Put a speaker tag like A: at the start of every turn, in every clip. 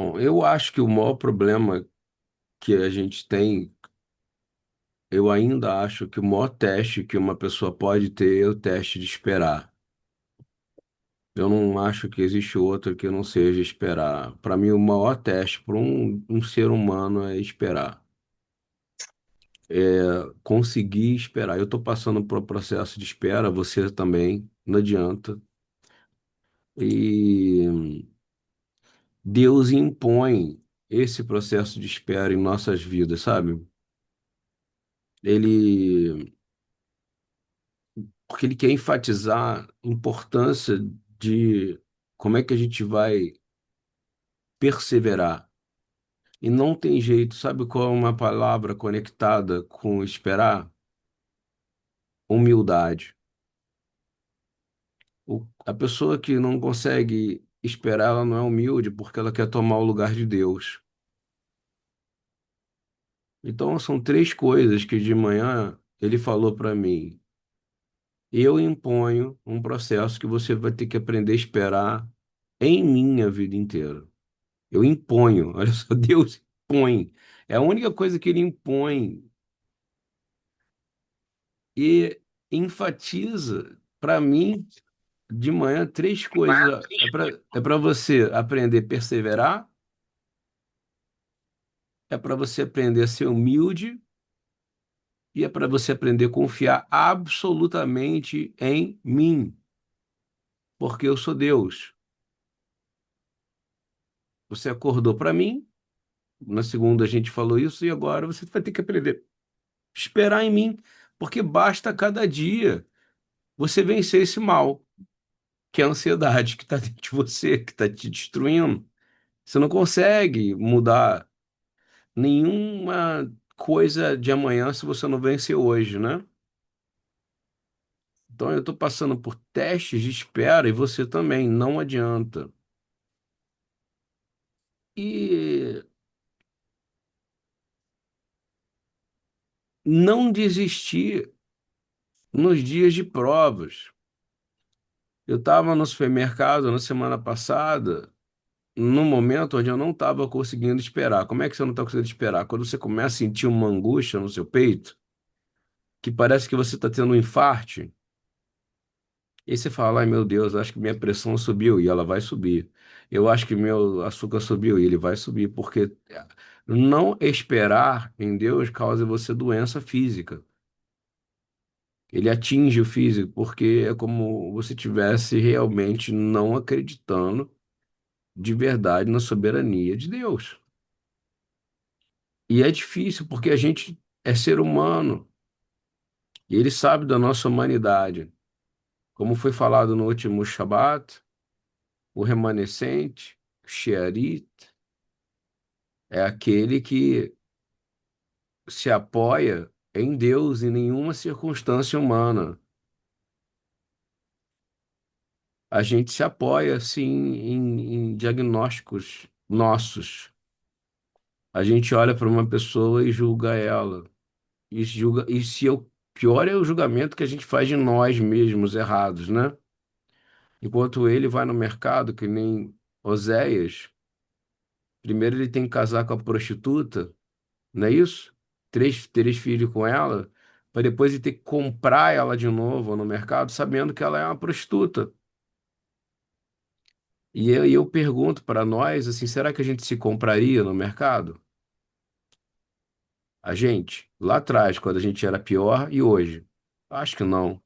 A: Bom, eu acho que o maior problema que a gente tem, eu ainda acho que o maior teste que uma pessoa pode ter é o teste de esperar. Eu não acho que existe outro que não seja esperar. Para mim, o maior teste para um ser humano é esperar. É conseguir esperar. Eu estou passando por um processo de espera, você também, não adianta. E Deus impõe esse processo de espera em nossas vidas, sabe? Ele, porque ele quer enfatizar a importância de como é que a gente vai perseverar. E não tem jeito, sabe qual é uma palavra conectada com esperar? Humildade. A pessoa que não consegue esperar, ela não é humilde porque ela quer tomar o lugar de Deus. Então, são três coisas que de manhã ele falou para mim. Eu imponho um processo que você vai ter que aprender a esperar em minha vida inteira. Eu imponho, olha só, Deus impõe. É a única coisa que ele impõe e enfatiza para mim de manhã três coisas. É para você aprender a perseverar, é para você aprender a ser humilde e é para você aprender a confiar absolutamente em mim, porque eu sou Deus. Você acordou para mim, na segunda a gente falou isso e agora você vai ter que aprender a esperar em mim, porque basta cada dia você vencer esse mal, que é a ansiedade que está dentro de você, que está te destruindo. Você não consegue mudar nenhuma coisa de amanhã se você não vencer hoje, né? Então eu estou passando por testes de espera e você também, não adianta. E não desistir nos dias de provas. Eu estava no supermercado na semana passada, num momento onde eu não estava conseguindo esperar. Como é que você não está conseguindo esperar? Quando você começa a sentir uma angústia no seu peito, que parece que você está tendo um infarte. E aí você fala, ai meu Deus, acho que minha pressão subiu e ela vai subir. Eu acho que meu açúcar subiu e ele vai subir, porque não esperar em Deus causa em você doença física. Ele atinge o físico, porque é como você tivesse realmente não acreditando de verdade na soberania de Deus. E é difícil, porque a gente é ser humano e ele sabe da nossa humanidade. Como foi falado no último Shabat, o remanescente, Shearit, é aquele que se apoia em Deus em nenhuma circunstância humana. A gente se apoia, sim, em diagnósticos nossos. A gente olha para uma pessoa e julga ela. E julga, e se eu, pior é o julgamento que a gente faz de nós mesmos errados, né? Enquanto ele vai no mercado, que nem Oséias, primeiro ele tem que casar com a prostituta, não é isso? Três filhos com ela, para depois ele ter que comprar ela de novo no mercado, sabendo que ela é uma prostituta. E eu pergunto para nós, assim, será que a gente se compraria no mercado? A gente, lá atrás, quando a gente era pior, e hoje? Acho que não.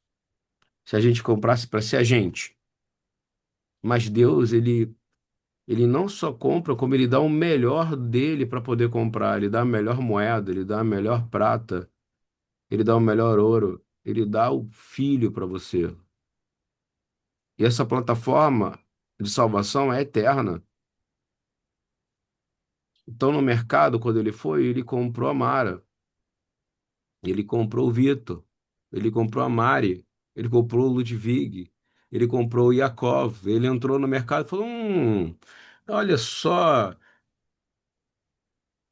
A: Se a gente comprasse para ser a gente. Mas Deus, ele não só compra, como ele dá o melhor dele para poder comprar. Ele dá a melhor moeda, ele dá a melhor prata, ele dá o melhor ouro, ele dá o filho para você. E essa plataforma de salvação é eterna. Então, no mercado, quando ele foi, ele comprou a Mara, ele comprou o Vitor, ele comprou a Mari, ele comprou o Ludwig, ele comprou o Yakov. Ele entrou no mercado e falou: olha só,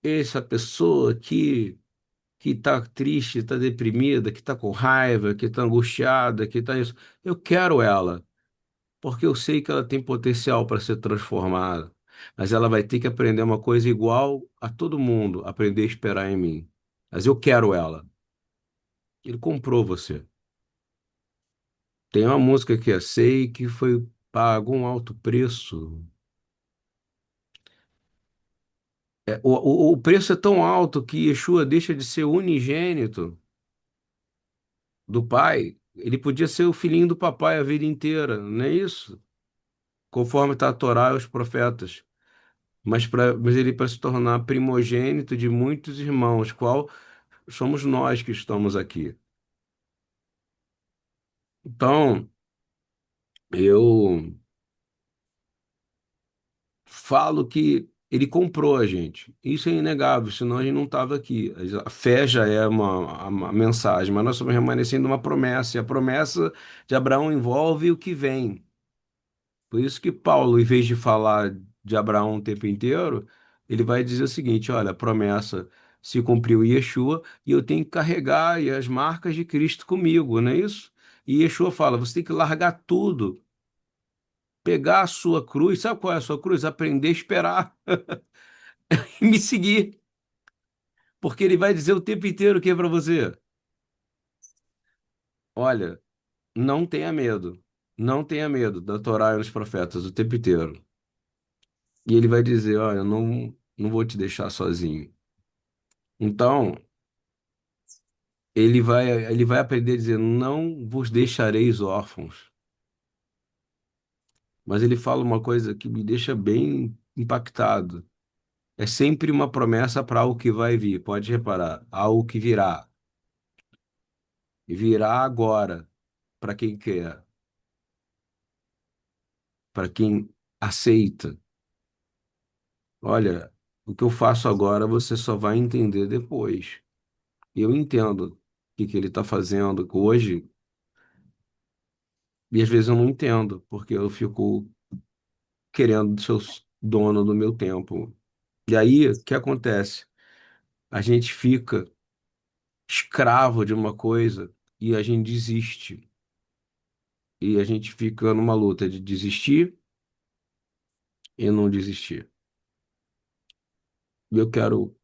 A: essa pessoa aqui que está triste, está deprimida, que está com raiva, que está angustiada, que está isso. Eu quero ela, porque eu sei que ela tem potencial para ser transformada. Mas ela vai ter que aprender uma coisa igual a todo mundo, aprender a esperar em mim. Mas eu quero ela. Ele comprou você. Tem uma música que eu sei que foi pago um alto preço. O preço é tão alto que Yeshua deixa de ser unigênito do pai. Ele podia ser o filhinho do papai a vida inteira, não é isso? Conforme está a Torá e os profetas. Mas ele para se tornar primogênito de muitos irmãos, qual somos nós que estamos aqui. Então, eu falo que ele comprou a gente. Isso é inegável, senão a gente não estava aqui. A fé já é uma mensagem, mas nós estamos remanescendo uma promessa, e a promessa de Abraão envolve o que vem. Por isso que Paulo, em vez de falar de Abraão o tempo inteiro, ele vai dizer o seguinte: olha, a promessa se cumpriu em Yeshua e eu tenho que carregar aí as marcas de Cristo comigo, não é isso? E Yeshua fala: você tem que largar tudo, pegar a sua cruz, sabe qual é a sua cruz? Aprender a esperar e me seguir, porque ele vai dizer o tempo inteiro o que é para você? Olha, não tenha medo, não tenha medo da Torá e dos profetas o tempo inteiro. E ele vai dizer: olha, eu não vou te deixar sozinho. Então, ele vai aprender a dizer: não vos deixareis órfãos. Mas ele fala uma coisa que me deixa bem impactado. É sempre uma promessa para algo que vai vir. Pode reparar, algo que virá. E virá agora, para quem quer, para quem aceita. Olha, o que eu faço agora você só vai entender depois. E eu entendo o que ele está fazendo hoje, e às vezes eu não entendo, porque eu fico querendo ser o dono do meu tempo. E aí, o que acontece? A gente fica escravo de uma coisa e a gente desiste. E a gente fica numa luta de desistir e não desistir. E eu quero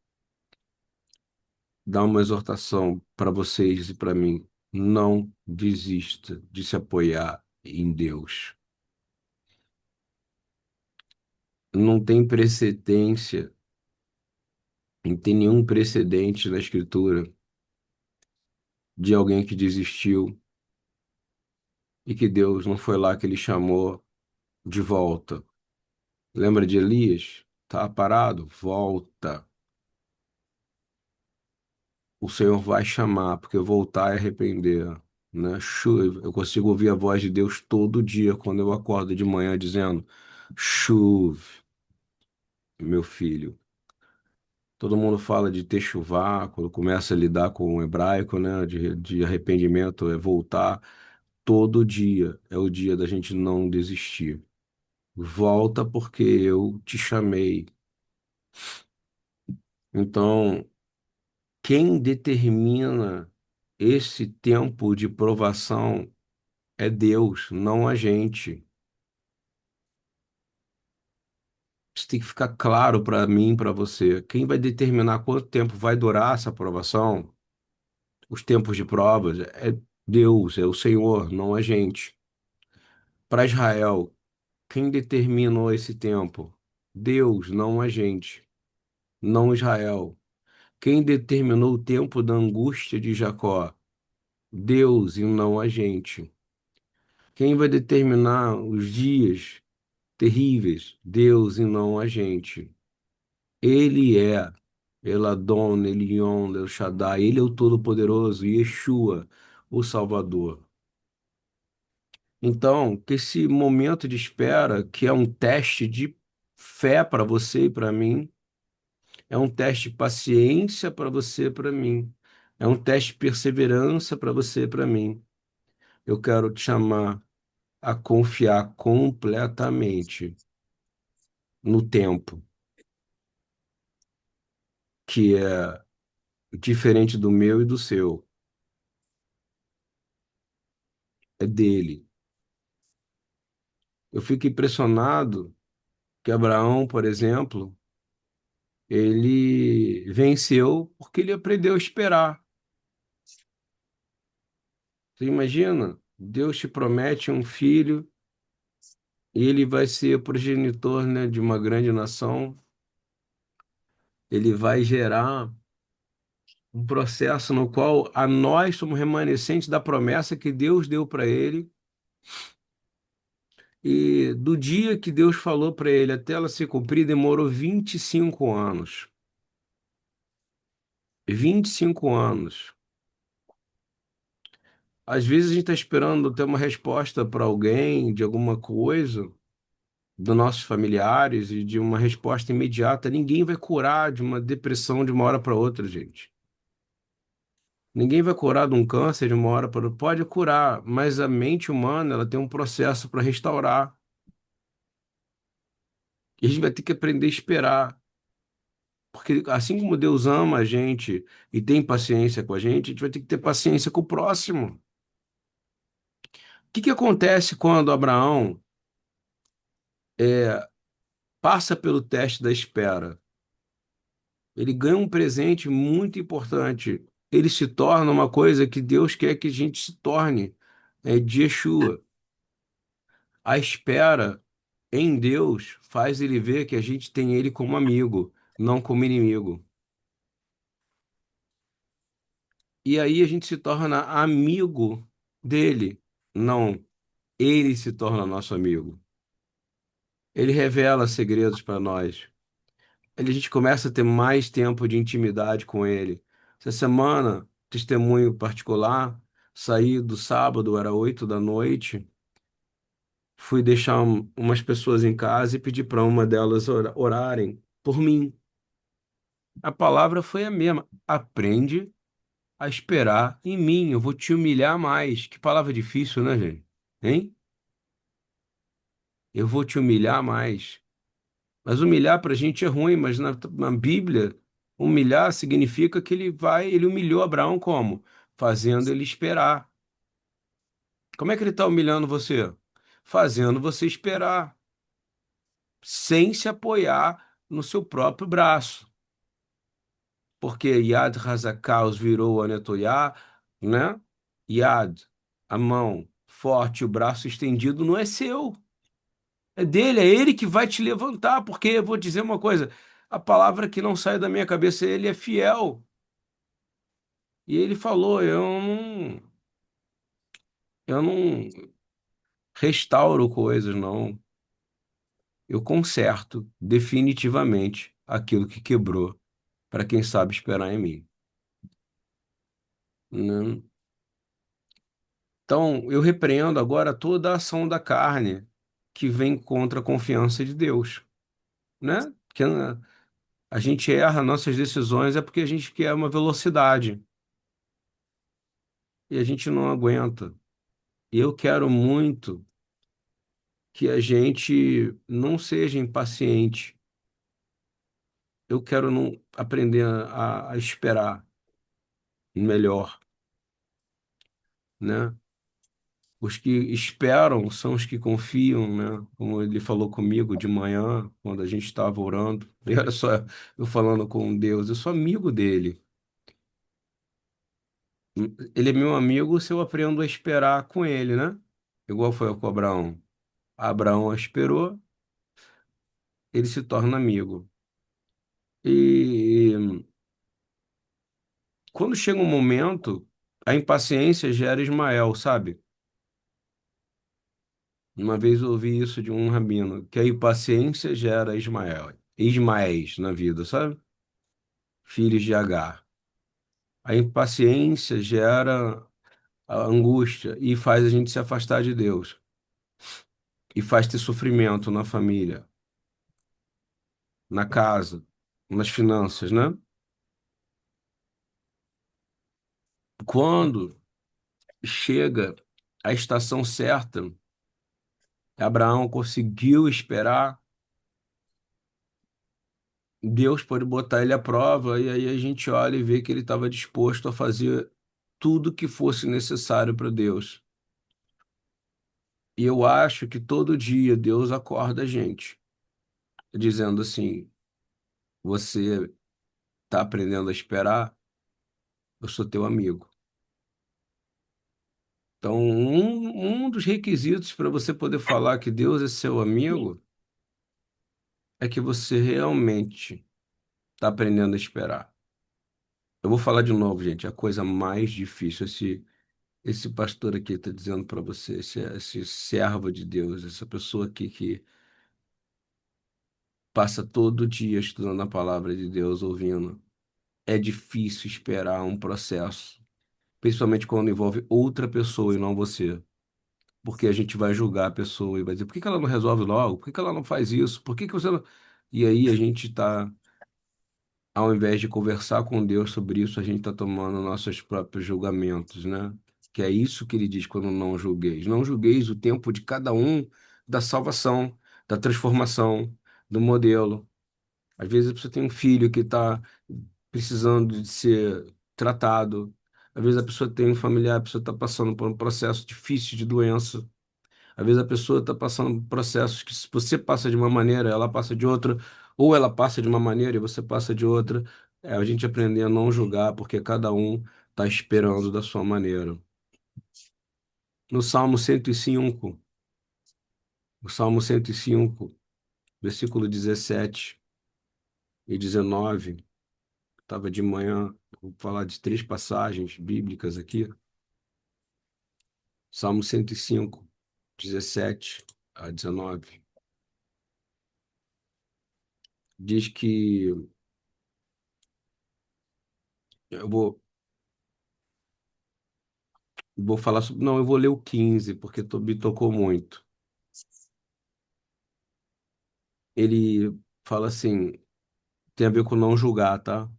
A: dar uma exortação para vocês e para mim. Não desista de se apoiar em Deus. Não tem precedência, não tem nenhum precedente na Escritura de alguém que desistiu e que Deus não foi lá que ele chamou de volta. Lembra de Elias? Tá parado? Volta. O Senhor vai chamar, porque voltar é arrepender, né? Eu consigo ouvir a voz de Deus todo dia quando eu acordo de manhã dizendo: chuve, meu filho. Todo mundo fala de techuvá, quando começa a lidar com o hebraico, né? De arrependimento, é voltar. Todo dia é o dia da gente não desistir. Volta porque eu te chamei. Então, quem determina esse tempo de provação é Deus, não a gente. Isso tem que ficar claro para mim, para você. Quem vai determinar quanto tempo vai durar essa provação, os tempos de provas, é Deus, é o Senhor, não a gente. Para Israel, quem determinou esse tempo? Deus, não a gente, não Israel. Quem determinou o tempo da angústia de Jacó? Deus e não a gente. Quem vai determinar os dias terríveis? Deus e não a gente. Ele é Eladon, Elion, El Shaddai. Ele é o Todo-Poderoso, Yeshua, o Salvador. Então, que esse momento de espera, que é um teste de fé para você e para mim, é um teste de paciência para você e para mim, é um teste de perseverança para você e para mim. Eu quero te chamar a confiar completamente no tempo, que é diferente do meu e do seu, é dele. Eu fico impressionado Que Abraão, por exemplo, ele venceu porque ele aprendeu a esperar. Você imagina? Deus te promete um filho e ele vai ser progenitor, né, de uma grande nação. Ele vai gerar um processo no qual a nós somos remanescentes da promessa que Deus deu para ele. E do dia que Deus falou para ele até ela se cumprir, demorou 25 anos. 25 anos. Às vezes a gente está esperando ter uma resposta para alguém de alguma coisa, dos nossos familiares, e de uma resposta imediata. Ninguém vai curar de uma depressão de uma hora para outra, gente. Ninguém vai curar de um câncer de uma hora para outra. Pode curar, mas a mente humana ela tem um processo para restaurar. E a gente vai ter que aprender a esperar. Porque assim como Deus ama a gente e tem paciência com a gente vai ter que ter paciência com o próximo. O que que acontece quando Abraão é, passa pelo teste da espera? Ele ganha um presente muito importante. Ele se torna uma coisa que Deus quer que a gente se torne, de Yeshua. A espera em Deus faz ele ver que a gente tem ele como amigo, não como inimigo. E aí a gente se torna amigo dele, não ele se torna nosso amigo. Ele revela segredos para nós. A gente começa a ter mais tempo de intimidade com ele. Essa semana, testemunho particular, saí do sábado, era 8 da noite, fui deixar umas pessoas em casa e pedi para uma delas orarem por mim. A palavra foi a mesma. Aprende a esperar em mim, eu vou te humilhar mais. Que palavra difícil, né, gente? Hein? Eu vou te humilhar mais. Mas humilhar para a gente é ruim, mas na Bíblia, humilhar significa que ele humilhou Abraão como? Fazendo ele esperar. Como é que ele está humilhando você? Fazendo você esperar, sem se apoiar no seu próprio braço. Porque Yad Hazakaus virou Anetoyah, né? Yad, a mão forte, o braço estendido, não é seu. É dele, é ele que vai te levantar, porque eu vou dizer uma coisa, a palavra que não sai da minha cabeça, ele é fiel. E ele falou, eu não restauro coisas, não. Eu conserto definitivamente aquilo que quebrou, para quem sabe esperar em mim. Né? Então, eu repreendo agora toda a ação da carne que vem contra a confiança de Deus, né? Que a gente erra nossas decisões é porque a gente quer uma velocidade e a gente não aguenta. E eu quero muito que a gente não seja impaciente. Eu quero não aprender a esperar melhor, né? Os que esperam são os que confiam, né? Como ele falou comigo de manhã, quando a gente estava orando. E olha só, eu falando com Deus, eu sou amigo dele. Ele é meu amigo se eu aprendo a esperar com ele, né? Igual foi com Abraão. Abraão esperou, ele se torna amigo. E quando chega um momento, a impaciência gera Ismael, sabe? Uma vez eu ouvi isso de um rabino, que a impaciência gera Ismaéis na vida, sabe? Filhos de Agar. A impaciência gera a angústia e faz a gente se afastar de Deus. E faz ter sofrimento na família, na casa, nas finanças, né? Quando chega a estação certa, Abraão conseguiu esperar, Deus pode botar ele à prova, e aí a gente olha e vê que ele estava disposto a fazer tudo que fosse necessário para Deus. E eu acho que todo dia Deus acorda a gente. dizendo assim: você está aprendendo a esperar, eu sou teu amigo. Então, um dos requisitos para você poder falar que Deus é seu amigo é que você realmente está aprendendo a esperar. Eu vou falar de novo, gente, a coisa mais difícil. Esse pastor aqui está dizendo para você, esse servo de Deus, essa pessoa aqui que passa todo dia estudando a palavra de Deus, ouvindo. É difícil esperar um processo, principalmente quando envolve outra pessoa e não você. Porque a gente vai julgar a pessoa e vai dizer, por que que ela não resolve logo? Por que que ela não faz isso? Por que que você não... E aí a gente está, ao invés de conversar com Deus sobre isso, a gente está tomando nossos próprios julgamentos, né? Que é isso que ele diz quando não julgueis. Não julgueis o tempo de cada um da salvação, da transformação, do modelo. Às vezes você tem um filho que está precisando de ser tratado. Às vezes a pessoa tem um familiar, a pessoa está passando por um processo difícil de doença. Às vezes a pessoa está passando por processos que se você passa de uma maneira, ela passa de outra, ou ela passa de uma maneira e você passa de outra. É a gente aprender a não julgar, porque cada um está esperando da sua maneira. No Salmo 105, o Salmo 105, versículo 17 e 19, estava de manhã, vou falar de três passagens bíblicas aqui. Salmo 105, 17 a 19. Diz que eu vou falar sobre. Não, eu vou ler o 15, porque me tocou muito. Ele fala assim: tem a ver com não julgar, tá?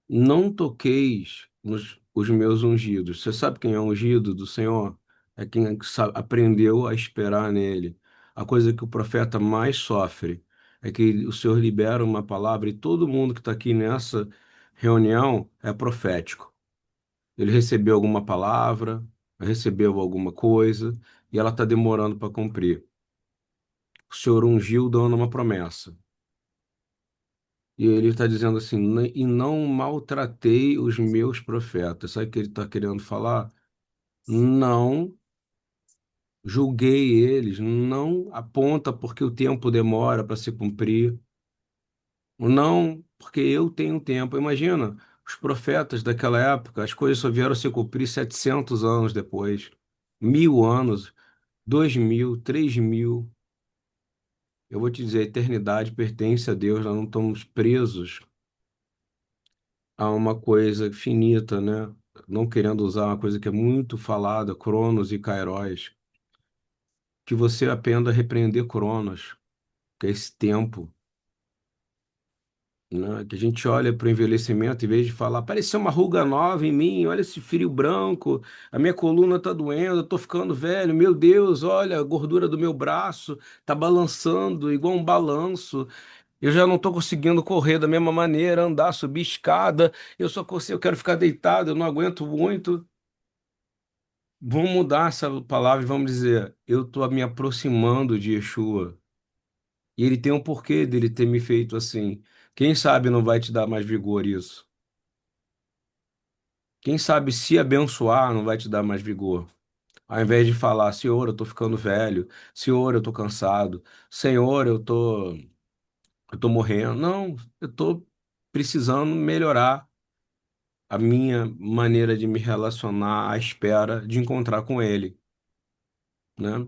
A: Não toqueis nos os meus ungidos. Você sabe quem é ungido do Senhor? É quem aprendeu a esperar nele. A coisa que o profeta mais sofre é que o Senhor libera uma palavra e todo mundo que está aqui nessa reunião é profético. Ele recebeu alguma palavra, recebeu alguma coisa e ela está demorando para cumprir. O Senhor ungiu dando uma promessa. E ele está dizendo assim: E não maltratei os meus profetas." Sabe o que ele está querendo falar? Não julguei eles, não aponta porque o tempo demora para se cumprir, não porque eu tenho tempo. Imagina, os profetas daquela época, as coisas só vieram se cumprir 700 anos depois, 1000 anos, 2000, 3000. Eu vou te dizer, a eternidade pertence a Deus, nós não estamos presos a uma coisa finita, né? Não querendo usar uma coisa que é muito falada, Cronos e Kairos, que você aprenda a repreender Cronos, que é esse tempo, né? Que a gente olha para o envelhecimento, em vez de falar, apareceu uma ruga nova em mim, olha esse frio branco, a minha coluna tá doendo, eu tô ficando velho, meu Deus, olha a gordura do meu braço, tá balançando igual um balanço. Eu já não estou conseguindo correr da mesma maneira, andar, subir escada. Eu só consigo, eu quero ficar deitado, eu não aguento muito. Vamos mudar essa palavra e vamos dizer: eu estou me aproximando de Yeshua. E ele tem um porquê dele ter me feito assim. Quem sabe não vai te dar mais vigor isso? Quem sabe se abençoar não vai te dar mais vigor? Ao invés de falar: Senhor, eu estou ficando velho. Senhor, eu estou cansado. Senhor, eu tô morrendo. Não, eu estou precisando melhorar a minha maneira de me relacionar à espera de encontrar com ele, né?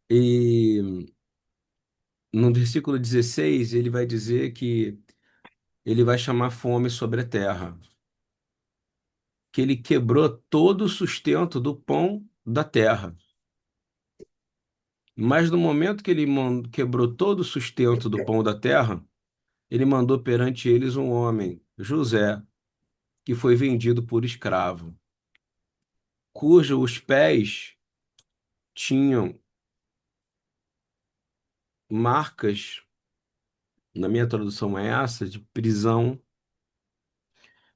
A: E no versículo 16 ele vai dizer que ele vai chamar fome sobre a terra, que ele quebrou todo o sustento do pão da terra. Mas no momento que ele quebrou todo o sustento do pão da terra, ele mandou perante eles um homem, José, que foi vendido por escravo, cujos pés tinham marcas, na minha tradução é essa, de prisão.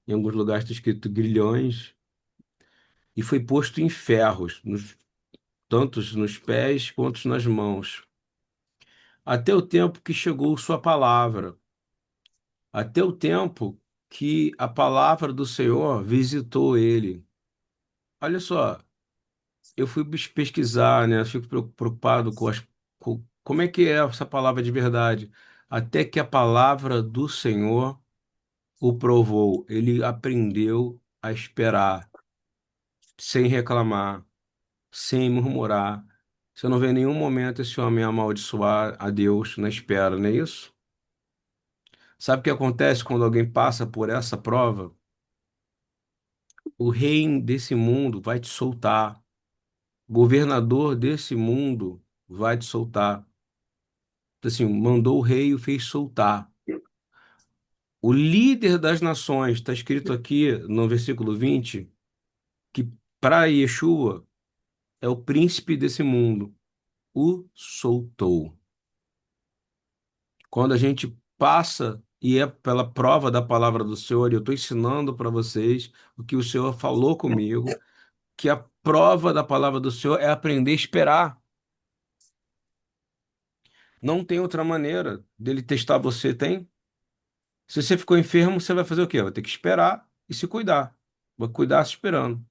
A: Em alguns lugares está escrito grilhões, e foi posto em ferros, tanto nos pés quanto nas mãos. até o tempo que chegou sua palavra, até o tempo que a palavra do Senhor visitou ele. Olha só, eu fui pesquisar, né? Eu fico preocupado como é que é essa palavra de verdade. Até que a palavra do Senhor o provou, ele aprendeu a esperar, sem reclamar, sem murmurar. Você não vê em nenhum momento esse homem amaldiçoar a Deus na espera, não é isso? Sabe o que acontece quando alguém passa por essa prova? O rei desse mundo vai te soltar. O governador desse mundo vai te soltar. Então, assim, mandou o rei e o fez soltar. O líder das nações, está escrito aqui no versículo 20, que para Yeshua é o príncipe desse mundo. O soltou. Quando a gente passa e é pela prova da palavra do Senhor, e eu estou ensinando para vocês o que o Senhor falou comigo, que a prova da palavra do Senhor é aprender a esperar. Não tem outra maneira dele testar você, tem? Se você ficou enfermo, você vai fazer o quê? Vai ter que esperar e se cuidar. Vai cuidar se esperando.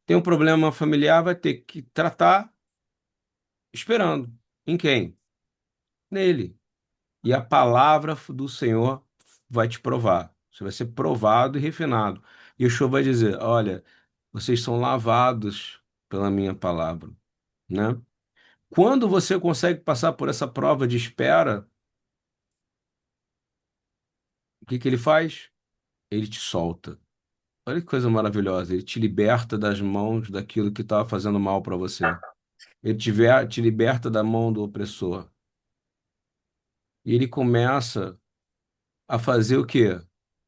A: Tem um problema familiar, vai ter que tratar esperando. Em quem? Nele. E a palavra do Senhor vai te provar. Você vai ser provado e refinado. E o Senhor vai dizer: olha, vocês são lavados pela minha palavra, né? Quando você consegue passar por essa prova de espera, o que que ele faz? Ele te solta. Olha que coisa maravilhosa. Ele te liberta das mãos daquilo que estava fazendo mal para você. Ele te liberta da mão do opressor. E ele começa a fazer o quê?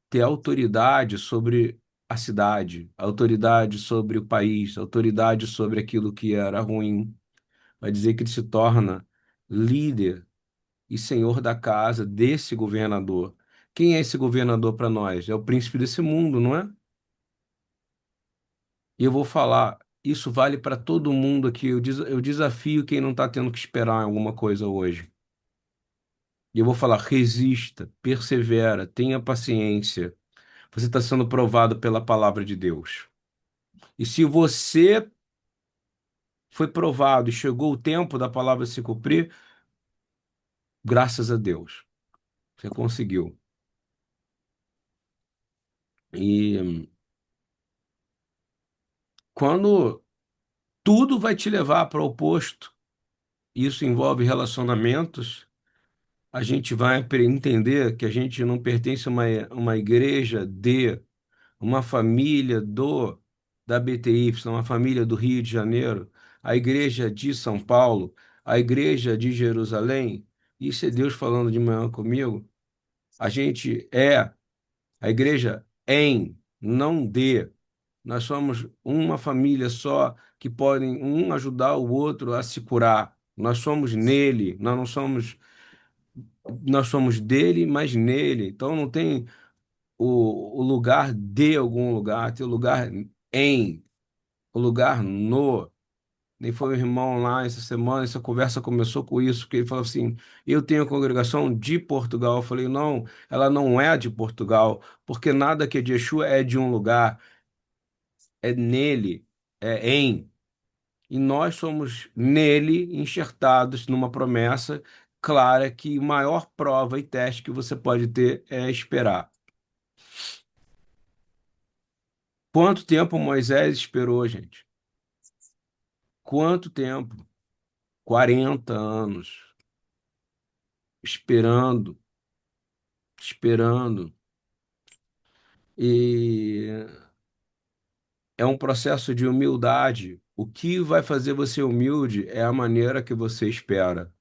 A: Ter autoridade sobre a cidade, autoridade sobre o país, autoridade sobre aquilo que era ruim. Vai dizer que ele se torna líder e senhor da casa desse governador. Quem é esse governador para nós? É o príncipe desse mundo, não é? E eu vou falar, isso vale para todo mundo aqui. Eu desafio quem não está tendo que esperar em alguma coisa hoje. E eu vou falar, resista, persevera, tenha paciência. Você está sendo provado pela palavra de Deus. E se você foi provado e chegou o tempo da palavra se cumprir, graças a Deus, você conseguiu. E quando tudo vai te levar para o oposto, isso envolve relacionamentos, a gente vai entender que a gente não pertence a uma igreja de uma família da BTY, uma família do Rio de Janeiro, a igreja de São Paulo, a igreja de Jerusalém. Isso é Deus falando de manhã comigo. A gente é a igreja em, não de. Nós somos uma família só que podem um ajudar o outro a se curar. Nós somos nele, nós somos dele, mas nele. Então não tem o lugar de algum lugar, tem o lugar em, o lugar no. Nem foi o irmão lá essa semana, essa conversa começou com isso, porque ele falou assim: eu tenho a congregação de Portugal. Eu falei: não, ela não é de Portugal, porque nada que é de Yeshua é de um lugar, é nele, é em. E nós somos nele enxertados numa promessa clara que maior prova e teste que você pode ter é esperar. Quanto tempo Moisés esperou, gente? Quanto tempo? 40 anos esperando, esperando. E é um processo de humildade. O que vai fazer você humilde é a maneira que você espera.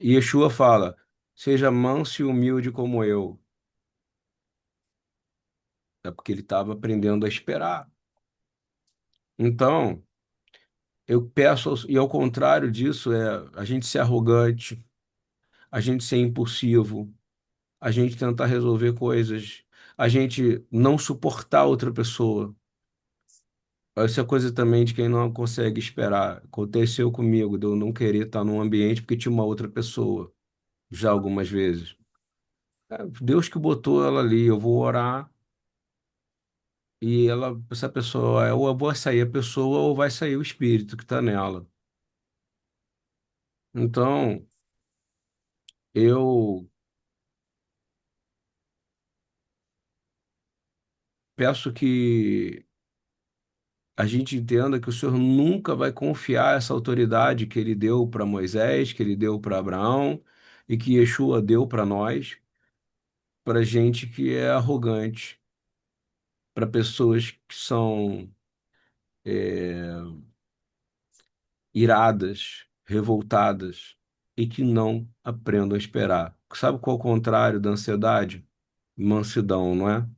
A: E Yeshua fala: seja manso e humilde como eu. É porque ele estava aprendendo a esperar. Então, eu peço, e ao contrário disso, é a gente ser arrogante, a gente ser impulsivo, a gente tentar resolver coisas, a gente não suportar outra pessoa. Essa coisa também de quem não consegue esperar. Aconteceu comigo, de eu não querer estar num ambiente porque tinha uma outra pessoa, já algumas vezes. Deus que botou ela ali, eu vou orar e ela, essa pessoa, ou vai sair a pessoa ou vai sair o espírito que está nela. Então, eu peço que a gente entenda que o Senhor nunca vai confiar essa autoridade que ele deu para Moisés, que ele deu para Abraão e que Yeshua deu para nós, para gente que é arrogante, para pessoas que são iradas, revoltadas e que não aprendam a esperar. Sabe qual é o contrário da ansiedade? Mansidão, não é?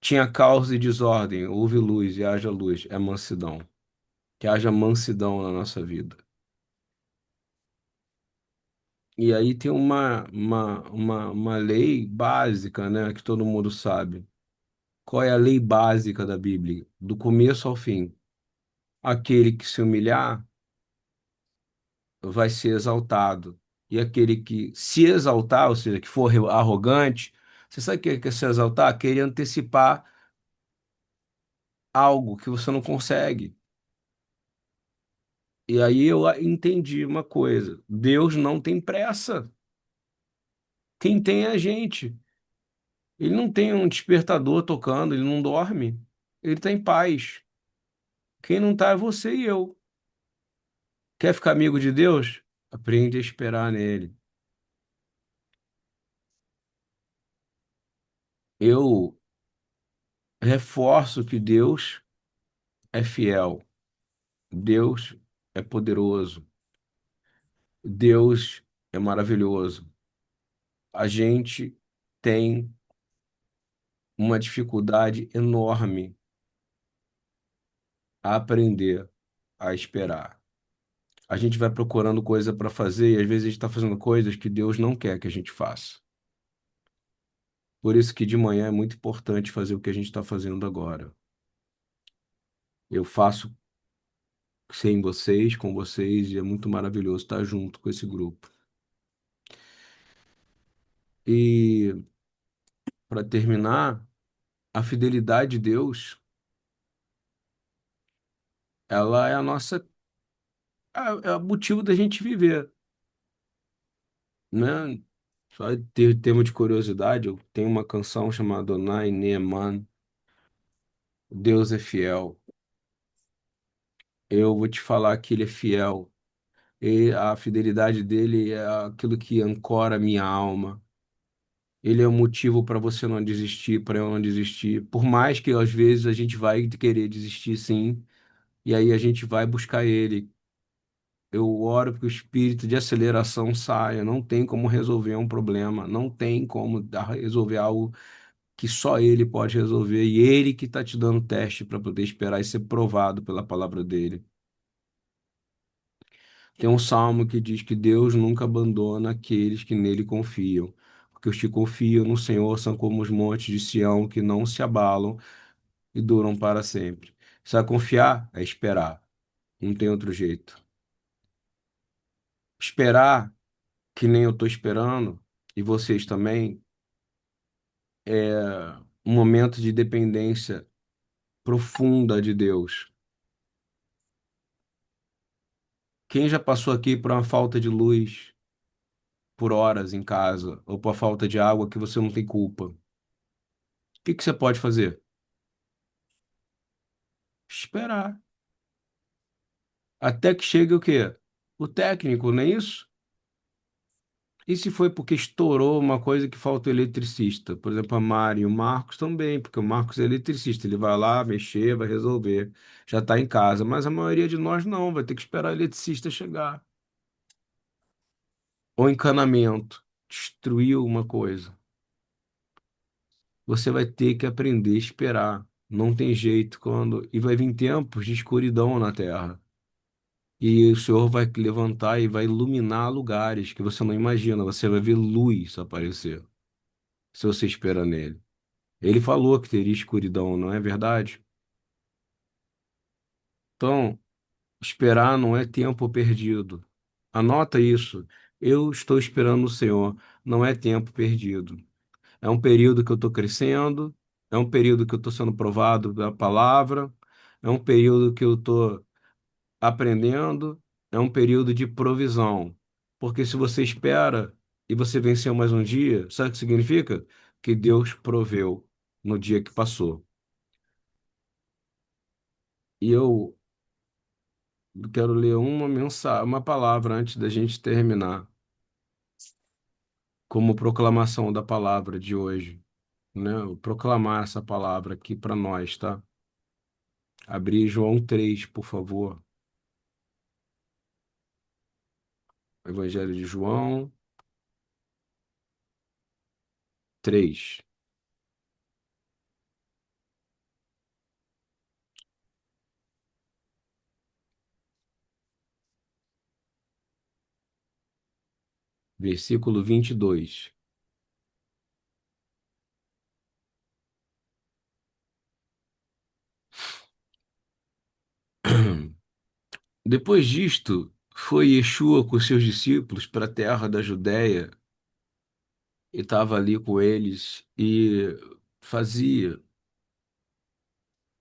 A: Tinha caos e desordem, houve luz e haja luz, é mansidão. Que haja mansidão na nossa vida. E aí tem uma lei básica, né, que todo mundo sabe. Qual é a lei básica da Bíblia? Do começo ao fim. Aquele que se humilhar vai ser exaltado. E aquele que se exaltar, ou seja, que for arrogante, você sabe o que é se exaltar? Querer antecipar algo que você não consegue. E aí eu entendi uma coisa: Deus não tem pressa. Quem tem é a gente. Ele não tem um despertador tocando, ele não dorme. Ele está em paz. Quem não está é você e eu. Quer ficar amigo de Deus? Aprende a esperar nele. Eu reforço que Deus é fiel. Deus é poderoso. Deus é maravilhoso. A gente tem uma dificuldade enorme a aprender a esperar. A gente vai procurando coisa para fazer e às vezes a gente está fazendo coisas que Deus não quer que a gente faça. Por isso que de manhã é muito importante fazer o que a gente está fazendo agora. Eu faço sem vocês, com vocês, e é muito maravilhoso estar junto com esse grupo. E para terminar, a fidelidade de Deus, ela é a nossa, é o motivo da gente viver, né? Só ter tema de curiosidade, eu tenho uma canção chamada Onai Neeman, Deus é fiel. Eu vou te falar que ele é fiel. E a fidelidade dele é aquilo que ancora a minha alma. Ele é o motivo para você não desistir, para eu não desistir. Por mais que às vezes a gente vai querer desistir, sim, e aí a gente vai buscar ele. Eu oro que o espírito de aceleração saia. Não tem como resolver um problema, não tem como resolver algo que só ele pode resolver. E ele que está te dando teste para poder esperar e ser provado pela palavra dele. Tem um salmo que diz que Deus nunca abandona aqueles que nele confiam. Porque os que confiam no Senhor são como os montes de Sião que não se abalam e duram para sempre. Sabe confiar? É esperar. Não tem outro jeito. Esperar, que nem eu estou esperando, e vocês também, é um momento de dependência profunda de Deus. Quem já passou aqui por uma falta de luz por horas em casa, ou por falta de água que você não tem culpa? O que que você pode fazer? Esperar. Até que chegue o quê? O técnico, não é isso? E se foi porque estourou uma coisa que falta o eletricista? Por exemplo, a Mari e o Marcos também, porque o Marcos é eletricista, ele vai lá mexer, vai resolver, já está em casa. Mas a maioria de nós não, vai ter que esperar o eletricista chegar. Ou encanamento, destruiu uma coisa. Você vai ter que aprender a esperar. Não tem jeito quando. E vai vir tempos de escuridão na Terra. E o Senhor vai levantar e vai iluminar lugares que você não imagina. Você vai ver luz aparecer, se você espera nele. Ele falou que teria escuridão, não é verdade? Então, esperar não é tempo perdido. Anota isso. Eu estou esperando o Senhor, não é tempo perdido. É um período que eu estou crescendo, é um período que eu estou sendo provado pela palavra, é um período que eu estou aprendendo, é um período de provisão. Porque se você espera e você venceu mais um dia, sabe o que significa? Que Deus proveu no dia que passou. E eu quero ler uma mensagem, uma palavra antes da gente terminar, como proclamação da palavra de hoje, né? Eu proclamar essa palavra aqui para nós, tá? Abrir João 3, por favor. Evangelho de João 3, versículo 22. Depois disto, foi Yeshua com seus discípulos para a terra da Judéia e estava ali com eles e fazia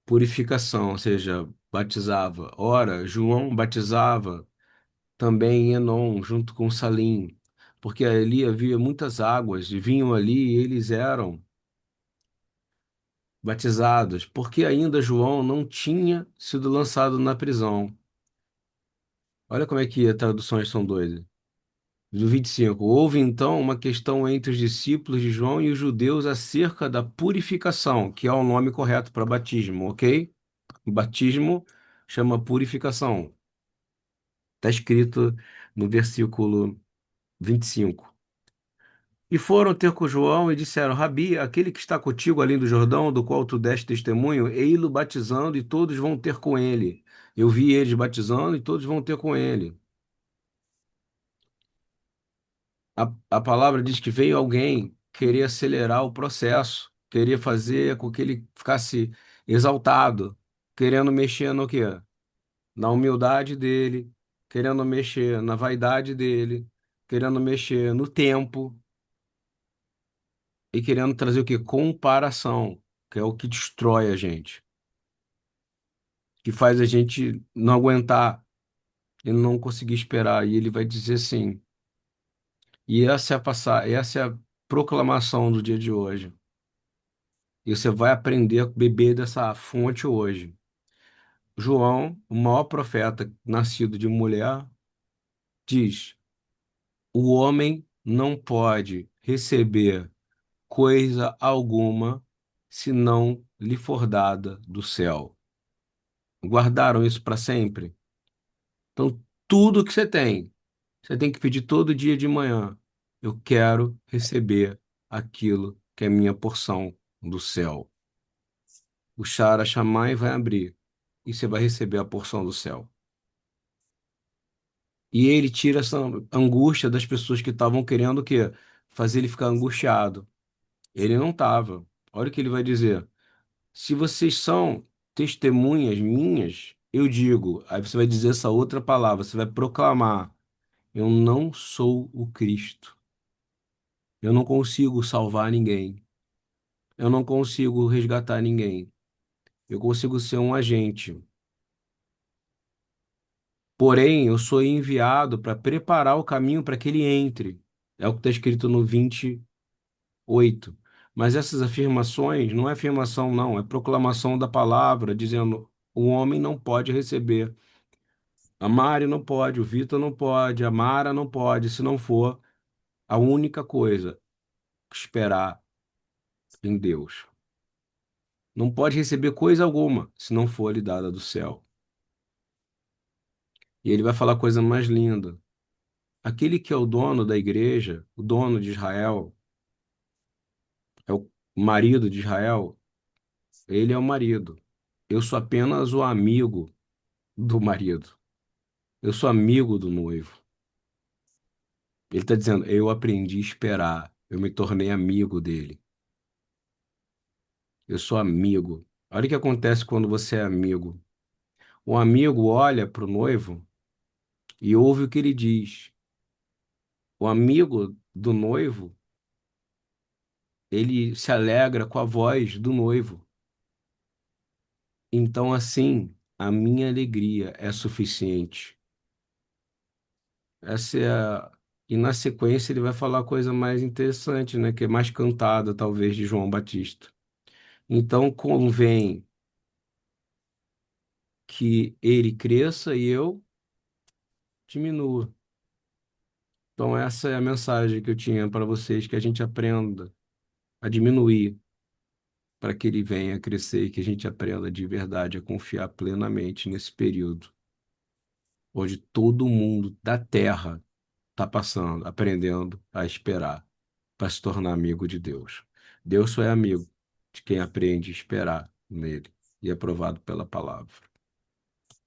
A: purificação, ou seja, batizava. Ora, João batizava também em Enom, junto com Salim, porque ali havia muitas águas e vinham ali e eles eram batizados, porque ainda João não tinha sido lançado na prisão. Olha como é que as traduções são doidas. Do 25. Houve então uma questão entre os discípulos de João e os judeus acerca da purificação, que é o nome correto para batismo, ok? Batismo chama purificação. Está escrito no versículo 25. E foram ter com João e disseram: Rabi, aquele que está contigo além do Jordão, do qual tu deste testemunho, ei-lo batizando e todos vão ter com ele. Eu vi eles batizando e todos vão ter com ele. A palavra diz que veio alguém querer acelerar o processo, querer fazer com que ele ficasse exaltado, querendo mexer no quê? Na humildade dele, querendo mexer na vaidade dele, querendo mexer no tempo e querendo trazer o quê? Comparação, que é o que destrói a gente, que faz a gente não aguentar e não conseguir esperar. E ele vai dizer assim, e essa é a proclamação do dia de hoje. E você vai aprender a beber dessa fonte hoje. João, o maior profeta nascido de mulher, diz: o homem não pode receber coisa alguma se não lhe for dada do céu. Guardaram isso para sempre? Então, tudo que você tem que pedir todo dia de manhã. Eu quero receber aquilo que é minha porção do céu. O Shara Shammai vai abrir e você vai receber a porção do céu. E ele tira essa angústia das pessoas que estavam querendo o quê? Fazer ele ficar angustiado. Ele não estava. Olha o que ele vai dizer. Se vocês são testemunhas minhas, eu digo. Aí você vai dizer essa outra palavra, você vai proclamar: eu não sou o Cristo. Eu não consigo salvar ninguém. Eu não consigo resgatar ninguém. Eu consigo ser um agente. Porém, eu sou enviado para preparar o caminho para que ele entre. É o que está escrito no 28. Mas essas afirmações não é afirmação, não, é proclamação da palavra, dizendo o homem não pode receber. A Mari não pode, o Vitor não pode, a Mara não pode, se não for a única coisa, esperar em Deus. Não pode receber coisa alguma se não for lhe dada do céu. E ele vai falar a coisa mais linda. Aquele que é o dono da igreja, o dono de Israel, é o marido de Israel, ele é o marido. Eu sou apenas o amigo do marido. Eu sou amigo do noivo. Ele está dizendo, eu aprendi a esperar. Eu me tornei amigo dele. Eu sou amigo. Olha o que acontece quando você é amigo. O amigo olha para o noivo e ouve o que ele diz. O amigo do noivo, ele se alegra com a voz do noivo. Então, assim, a minha alegria é suficiente. Essa é a... E na sequência ele vai falar a coisa mais interessante, né? Que é mais cantada, talvez, de João Batista. Então, convém que ele cresça e eu diminua. Então, essa é a mensagem que eu tinha para vocês, que a gente aprenda a diminuir para que ele venha a crescer e que a gente aprenda de verdade a confiar plenamente nesse período, onde todo mundo da Terra está passando, aprendendo a esperar para se tornar amigo de Deus. Deus só é amigo de quem aprende a esperar nele e é provado pela palavra.